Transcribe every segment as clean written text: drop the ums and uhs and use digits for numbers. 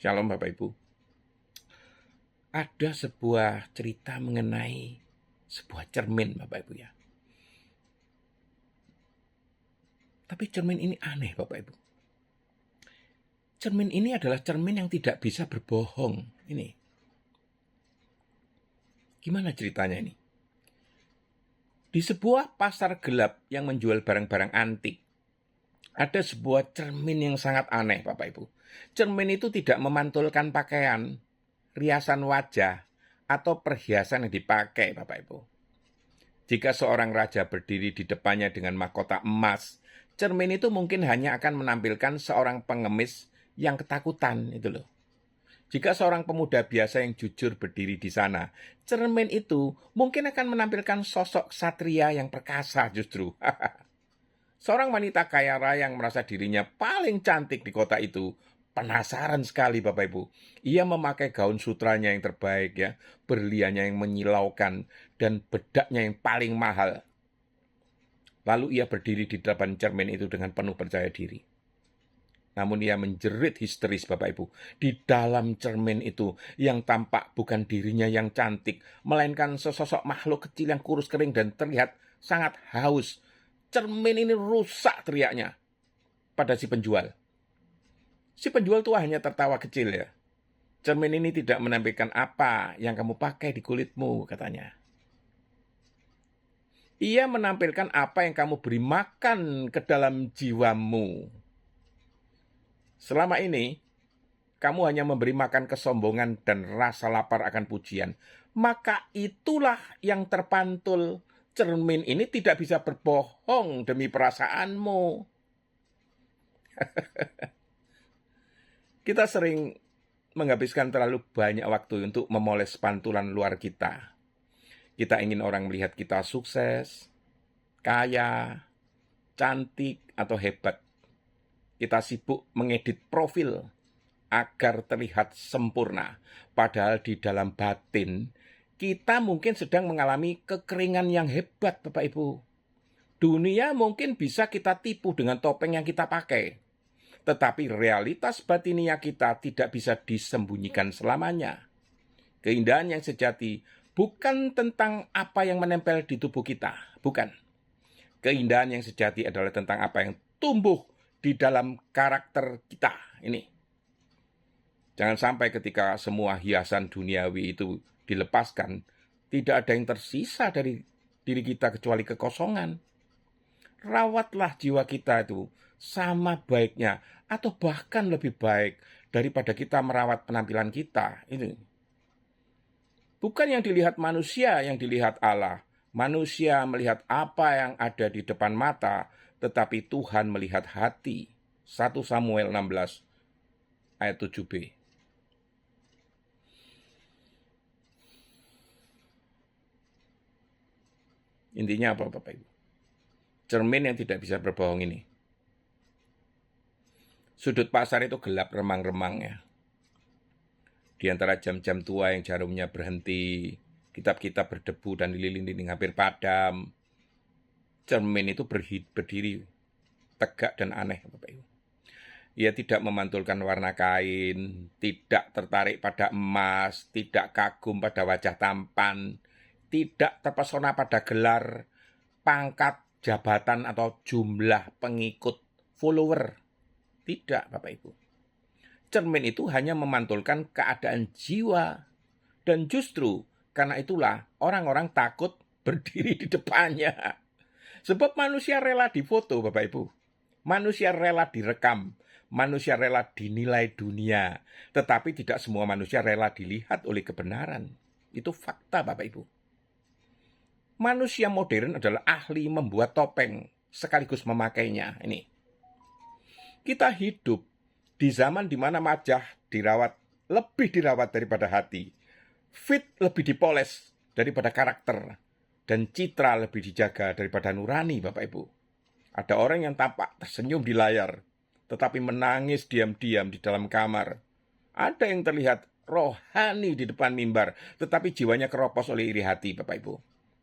Shalom Bapak Ibu. Ada sebuah cerita mengenai sebuah cermin Bapak Ibu ya. Tapi cermin ini aneh Bapak Ibu. Cermin ini adalah cermin yang tidak bisa berbohong. Ini. Gimana ceritanya ini? Di sebuah pasar gelap yang menjual barang-barang antik, ada sebuah cermin yang sangat aneh Bapak Ibu. Cermin itu tidak memantulkan pakaian, riasan wajah, atau perhiasan yang dipakai Bapak Ibu. Jika seorang raja berdiri di depannya dengan mahkota emas, cermin itu mungkin hanya akan menampilkan seorang pengemis yang ketakutan itu loh. Jika seorang pemuda biasa yang jujur berdiri di sana, cermin itu mungkin akan menampilkan sosok satria yang perkasa justru. Seorang wanita kaya raya yang merasa dirinya paling cantik di kota itu penasaran sekali Bapak Ibu. Ia memakai gaun sutranya yang terbaik ya, berliannya yang menyilaukan dan bedaknya yang paling mahal. Lalu ia berdiri di depan cermin itu dengan penuh percaya diri. Namun ia menjerit histeris Bapak Ibu. Di dalam cermin itu yang tampak bukan dirinya yang cantik, melainkan sesosok makhluk kecil yang kurus kering dan terlihat sangat haus. Cermin ini rusak teriaknya pada si penjual. Si penjual tua hanya tertawa kecil ya. Cermin ini tidak menampilkan apa yang kamu pakai di kulitmu, katanya. Ia menampilkan apa yang kamu beri makan ke dalam jiwamu. Selama ini, kamu hanya memberi makan kesombongan dan rasa lapar akan pujian. Maka itulah yang terpantul. Cermin ini tidak bisa berbohong demi perasaanmu. Kita sering menghabiskan terlalu banyak waktu untuk memoles pantulan luar kita. Kita ingin orang melihat kita sukses, kaya, cantik, atau hebat. Kita sibuk mengedit profil agar terlihat sempurna. Padahal di dalam batin, kita mungkin sedang mengalami kekeringan yang hebat, Bapak Ibu. Dunia mungkin bisa kita tipu dengan topeng yang kita pakai. Tetapi realitas batinia kita tidak bisa disembunyikan selamanya. Keindahan yang sejati bukan tentang apa yang menempel di tubuh kita. Bukan. Keindahan yang sejati adalah tentang apa yang tumbuh di dalam karakter kita. Ini. Jangan sampai ketika semua hiasan duniawi itu dilepaskan, tidak ada yang tersisa dari diri kita kecuali kekosongan. Rawatlah jiwa kita itu sama baiknya atau bahkan lebih baik daripada kita merawat penampilan kita. Ini bukan yang dilihat manusia, yang dilihat Allah. Manusia melihat apa yang ada di depan mata, tetapi Tuhan melihat hati. 1 Samuel 16 ayat 7b. Intinya apa Bapak Ibu? Cermin yang tidak bisa berbohong ini. Sudut pasar itu gelap remang-remang ya. Di antara jam-jam tua yang jarumnya berhenti, kitab-kitab berdebu dan lilin-lilin hampir padam. Cermin itu berdiri tegak dan aneh Bapak Ibu. Ia tidak memantulkan warna kain, tidak tertarik pada emas, tidak kagum pada wajah tampan, tidak terpesona pada gelar, pangkat, jabatan, atau jumlah pengikut follower. Tidak, Bapak Ibu. Cermin itu hanya memantulkan keadaan jiwa. Dan justru karena itulah orang-orang takut berdiri di depannya. Sebab manusia rela difoto, Bapak Ibu. Manusia rela direkam. Manusia rela dinilai dunia. Tetapi tidak semua manusia rela dilihat oleh kebenaran. Itu fakta, Bapak Ibu. Manusia modern adalah ahli membuat topeng sekaligus memakainya. Ini. Kita hidup di zaman di mana wajah lebih dirawat daripada hati. Fit lebih dipoles daripada karakter. Dan citra lebih dijaga daripada nurani, Bapak Ibu. Ada orang yang tampak tersenyum di layar, tetapi menangis diam-diam di dalam kamar. Ada yang terlihat rohani di depan mimbar, tetapi jiwanya keropos oleh iri hati, Bapak Ibu.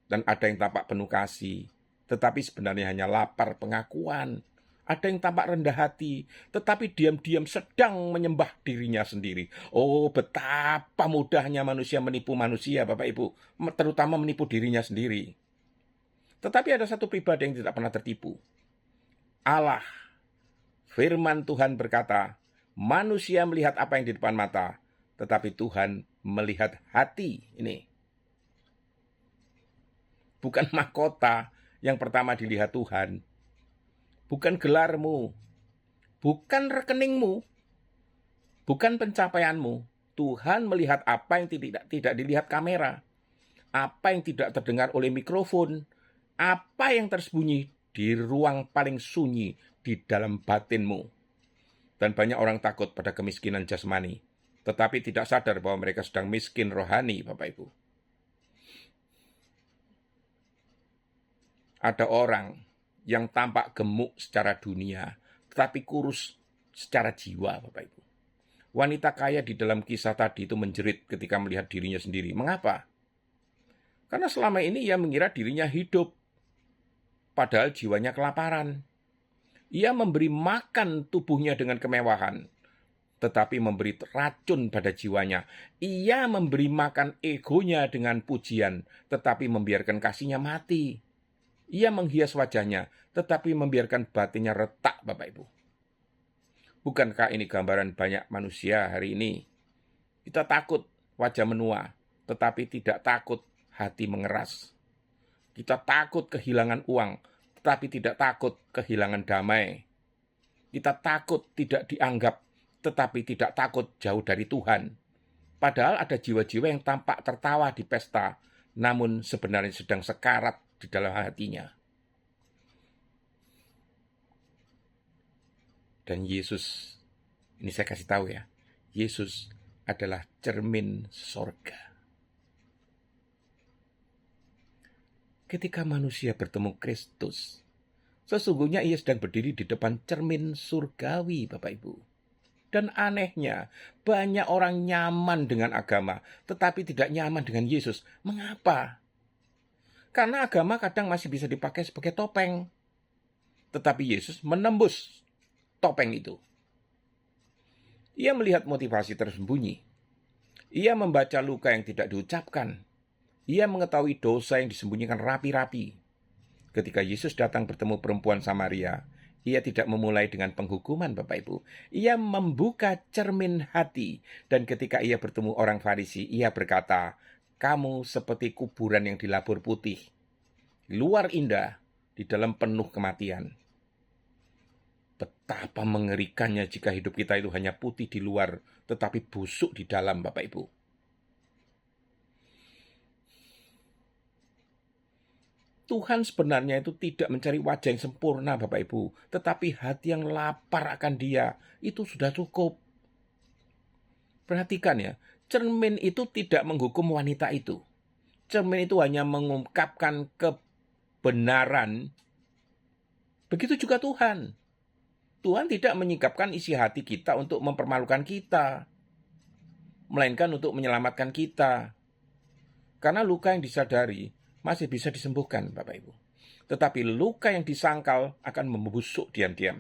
Dan ada yang tampak penuh kasih, tetapi sebenarnya hanya lapar pengakuan. Ada yang tampak rendah hati, tetapi diam-diam sedang menyembah dirinya sendiri. Oh, betapa mudahnya manusia menipu manusia, Bapak Ibu. Terutama menipu dirinya sendiri. Tetapi ada satu pribadi yang tidak pernah tertipu. Allah, firman Tuhan berkata, manusia melihat apa yang di depan mata, tetapi Tuhan melihat hati. Ini bukan mahkota yang pertama dilihat Tuhan, bukan gelarmu, bukan rekeningmu, bukan pencapaianmu. Tuhan melihat apa yang tidak dilihat kamera, apa yang tidak terdengar oleh mikrofon, apa yang tersembunyi di ruang paling sunyi di dalam batinmu. Dan banyak orang takut pada kemiskinan jasmani, tetapi tidak sadar bahwa mereka sedang miskin rohani, Bapak Ibu. Ada orang yang tampak gemuk secara dunia, tetapi kurus secara jiwa, Bapak Ibu. Wanita kaya di dalam kisah tadi itu menjerit ketika melihat dirinya sendiri. Mengapa? Karena selama ini ia mengira dirinya hidup, padahal jiwanya kelaparan. Ia memberi makan tubuhnya dengan kemewahan, tetapi memberi racun pada jiwanya. Ia memberi makan egonya dengan pujian, tetapi membiarkan kasihnya mati. Ia menghias wajahnya, tetapi membiarkan batinnya retak, Bapak Ibu. Bukankah ini gambaran banyak manusia hari ini? Kita takut wajah menua, tetapi tidak takut hati mengeras. Kita takut kehilangan uang, tetapi tidak takut kehilangan damai. Kita takut tidak dianggap, tetapi tidak takut jauh dari Tuhan. Padahal ada jiwa-jiwa yang tampak tertawa di pesta, namun sebenarnya sedang sekarat di dalam hatinya. Dan Yesus, ini saya kasih tahu ya, Yesus adalah cermin sorga. Ketika manusia bertemu Kristus, sesungguhnya ia sedang berdiri di depan cermin surgawi, Bapak Ibu. Dan anehnya, banyak orang nyaman dengan agama, tetapi tidak nyaman dengan Yesus. Mengapa? Karena agama kadang masih bisa dipakai sebagai topeng. Tetapi Yesus menembus topeng itu. Ia melihat motivasi tersembunyi. Ia membaca luka yang tidak diucapkan. Ia mengetahui dosa yang disembunyikan rapi-rapi. Ketika Yesus datang bertemu perempuan Samaria, ia tidak memulai dengan penghukuman, Bapak Ibu. Ia membuka cermin hati. Dan ketika ia bertemu orang Farisi, ia berkata, kamu seperti kuburan yang dilabur putih. Luar indah, di dalam penuh kematian. Betapa mengerikannya jika hidup kita itu hanya putih di luar, tetapi busuk di dalam, Bapak Ibu. Tuhan sebenarnya itu tidak mencari wajah yang sempurna, Bapak Ibu, tetapi hati yang lapar akan Dia, itu sudah cukup. Perhatikan ya, cermin itu tidak menghukum wanita itu. Cermin itu hanya mengungkapkan kebenaran. Begitu juga Tuhan. Tuhan tidak menyingkapkan isi hati kita untuk mempermalukan kita, melainkan untuk menyelamatkan kita. Karena luka yang disadari masih bisa disembuhkan, Bapak Ibu. Tetapi luka yang disangkal akan membusuk diam-diam.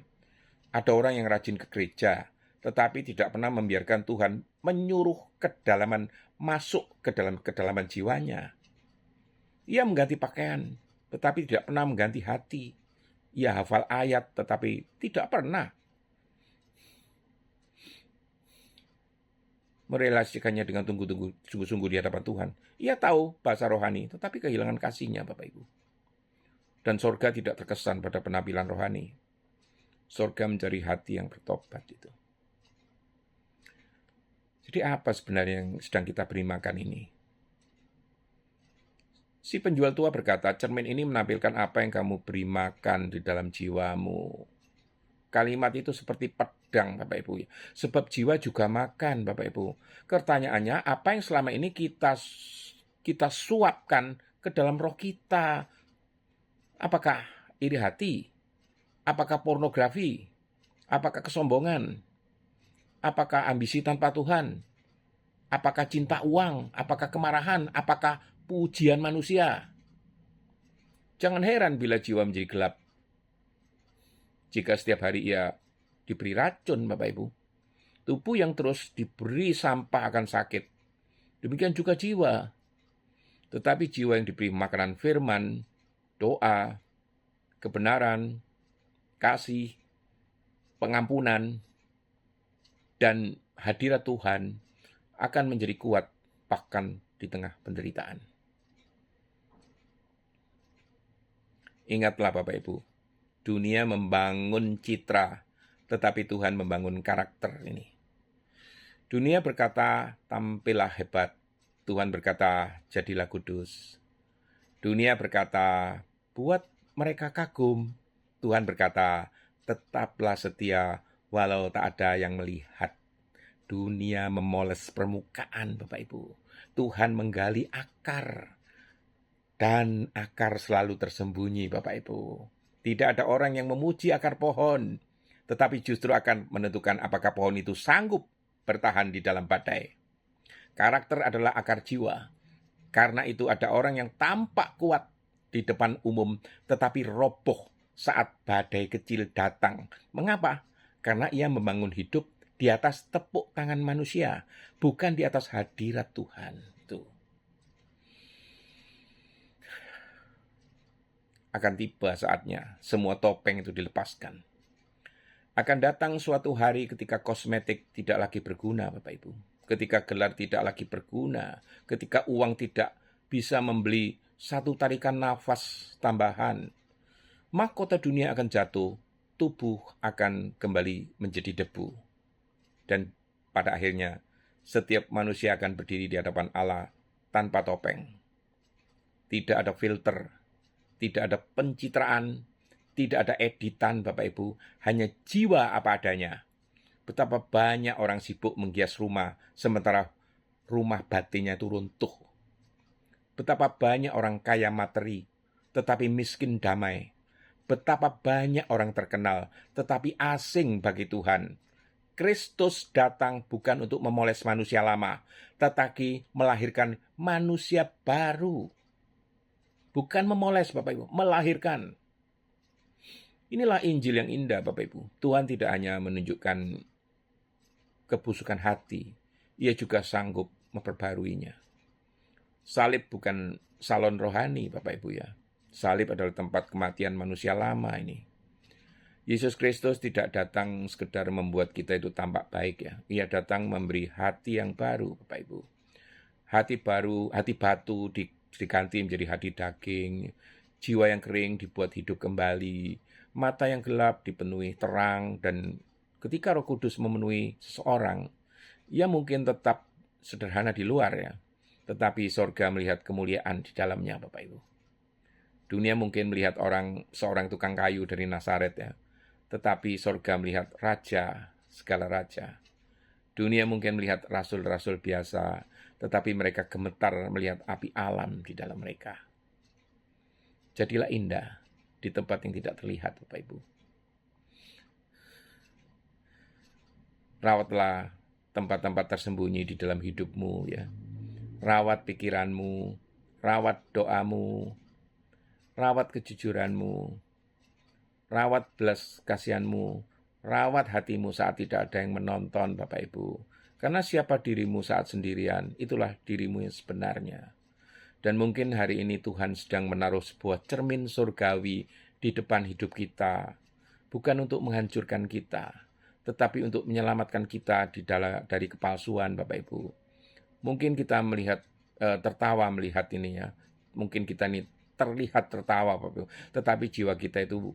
Ada orang yang rajin ke gereja, tetapi tidak pernah membiarkan Tuhan menyuruh kedalaman masuk ke dalam kedalaman jiwanya. Ia mengganti pakaian, tetapi tidak pernah mengganti hati. Ia hafal ayat, tetapi tidak pernah merelasikannya dengan sungguh-sungguh di hadapan Tuhan. Ia tahu bahasa rohani, tetapi kehilangan kasihnya, Bapak Ibu. Dan sorga tidak terkesan pada penampilan rohani. Sorga mencari hati yang bertobat itu. Jadi apa sebenarnya yang sedang kita beri makan ini? Si penjual tua berkata, cermin ini menampilkan apa yang kamu beri makan di dalam jiwamu. Kalimat itu seperti pedang, Bapak Ibu. Sebab jiwa juga makan, Bapak Ibu. Pertanyaannya, apa yang selama ini kita suapkan ke dalam roh kita? Apakah iri hati? Apakah pornografi? Apakah kesombongan? Apakah ambisi tanpa Tuhan? Apakah cinta uang? Apakah kemarahan? Apakah pujian manusia? Jangan heran bila jiwa menjadi gelap. Jika setiap hari ia diberi racun, Bapak Ibu, tubuh yang terus diberi sampah akan sakit. Demikian juga jiwa. Tetapi jiwa yang diberi makanan firman, doa, kebenaran, kasih, pengampunan, dan hadirat Tuhan akan menjadi kuat bahkan di tengah penderitaan. Ingatlah Bapak Ibu, dunia membangun citra, tetapi Tuhan membangun karakter ini. Dunia berkata, tampillah hebat. Tuhan berkata, jadilah kudus. Dunia berkata, buat mereka kagum. Tuhan berkata, tetaplah setia walau tak ada yang melihat. Dunia memoles permukaan, Bapak Ibu. Tuhan menggali akar. Dan akar selalu tersembunyi, Bapak Ibu. Tidak ada orang yang memuji akar pohon, tetapi justru akan menentukan apakah pohon itu sanggup bertahan di dalam badai. Karakter adalah akar jiwa. Karena itu ada orang yang tampak kuat di depan umum, tetapi roboh saat badai kecil datang. Mengapa? Karena ia membangun hidup di atas tepuk tangan manusia, bukan di atas hadirat Tuhan. Tuh. Akan tiba saatnya semua topeng itu dilepaskan. Akan datang suatu hari ketika kosmetik tidak lagi berguna, Bapak Ibu. Ketika gelar tidak lagi berguna, ketika uang tidak bisa membeli satu tarikan nafas tambahan, mahkota dunia akan jatuh, tubuh akan kembali menjadi debu. Dan pada akhirnya, setiap manusia akan berdiri di hadapan Allah tanpa topeng. Tidak ada filter, tidak ada pencitraan, tidak ada editan, Bapak Ibu, hanya jiwa apa adanya. Betapa banyak orang sibuk menghias rumah, sementara rumah batinnya itu runtuh. Betapa banyak orang kaya materi, tetapi miskin damai. Betapa banyak orang terkenal, tetapi asing bagi Tuhan. Kristus datang bukan untuk memoles manusia lama, tetapi melahirkan manusia baru. Bukan memoles, Bapak Ibu, melahirkan. Inilah Injil yang indah, Bapak Ibu. Tuhan tidak hanya menunjukkan kebusukan hati, ia juga sanggup memperbaruinya. Salib bukan salon rohani, Bapak Ibu ya. Salib adalah tempat kematian manusia lama ini. Yesus Kristus tidak datang sekedar membuat kita itu tampak baik ya. Ia datang memberi hati yang baru, Bapak Ibu. Hati baru, hati batu diganti menjadi hati daging. Jiwa yang kering dibuat hidup kembali. Mata yang gelap dipenuhi terang. Dan ketika Roh Kudus memenuhi seseorang, ia mungkin tetap sederhana di luar ya. Tetapi sorga melihat kemuliaan di dalamnya, Bapak Ibu. Dunia mungkin melihat seorang tukang kayu dari Nazaret ya. Tetapi sorga melihat raja, segala raja. Dunia mungkin melihat rasul-rasul biasa, tetapi mereka gemetar melihat api alam di dalam mereka. Jadilah indah di tempat yang tidak terlihat, Bapak Ibu. Rawatlah tempat-tempat tersembunyi di dalam hidupmu ya. Rawat pikiranmu, rawat doamu, rawat kejujuranmu, rawat belas kasihanmu, rawat hatimu saat tidak ada yang menonton, Bapak Ibu. Karena siapa dirimu saat sendirian, itulah dirimu yang sebenarnya. Dan mungkin hari ini Tuhan sedang menaruh sebuah cermin surgawi di depan hidup kita. Bukan untuk menghancurkan kita, tetapi untuk menyelamatkan kita dari kepalsuan, Bapak Ibu. Mungkin kita tertawa melihat ini ya. Mungkin kita ini terlihat tertawa, Bapak Ibu. Tetapi jiwa kita itu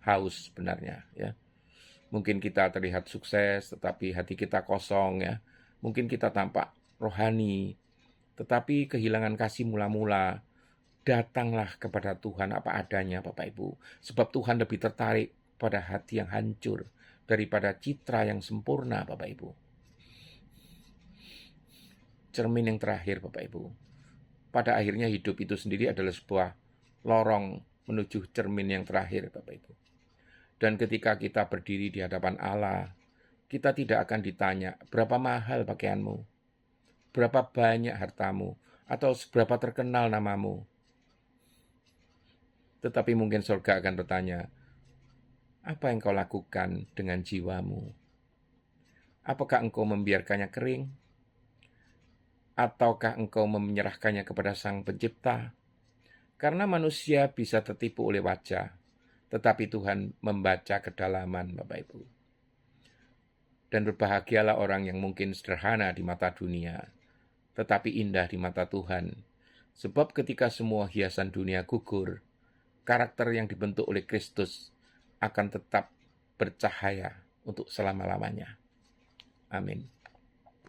haus sebenarnya ya. Mungkin kita terlihat sukses, tetapi hati kita kosong ya. Mungkin kita tampak rohani, tetapi kehilangan kasih mula-mula. Datanglah kepada Tuhan apa adanya, Bapak Ibu. Sebab Tuhan lebih tertarik pada hati yang hancur daripada citra yang sempurna, Bapak Ibu. Cermin yang terakhir, Bapak Ibu. Pada akhirnya hidup itu sendiri adalah sebuah lorong menuju cermin yang terakhir, Bapak Ibu. Dan ketika kita berdiri di hadapan Allah, kita tidak akan ditanya, berapa mahal pakaianmu? Berapa banyak hartamu? Atau seberapa terkenal namamu? Tetapi mungkin surga akan bertanya, Apa yang kau lakukan dengan jiwamu? Apakah engkau membiarkannya kering? Ataukah engkau menyerahkannya kepada Sang Pencipta? Karena manusia bisa tertipu oleh wajah, tetapi Tuhan membaca kedalaman, Bapak Ibu. Dan berbahagialah orang yang mungkin sederhana di mata dunia, tetapi indah di mata Tuhan. Sebab ketika semua hiasan dunia gugur, karakter yang dibentuk oleh Kristus akan tetap bercahaya untuk selama-lamanya. Amin.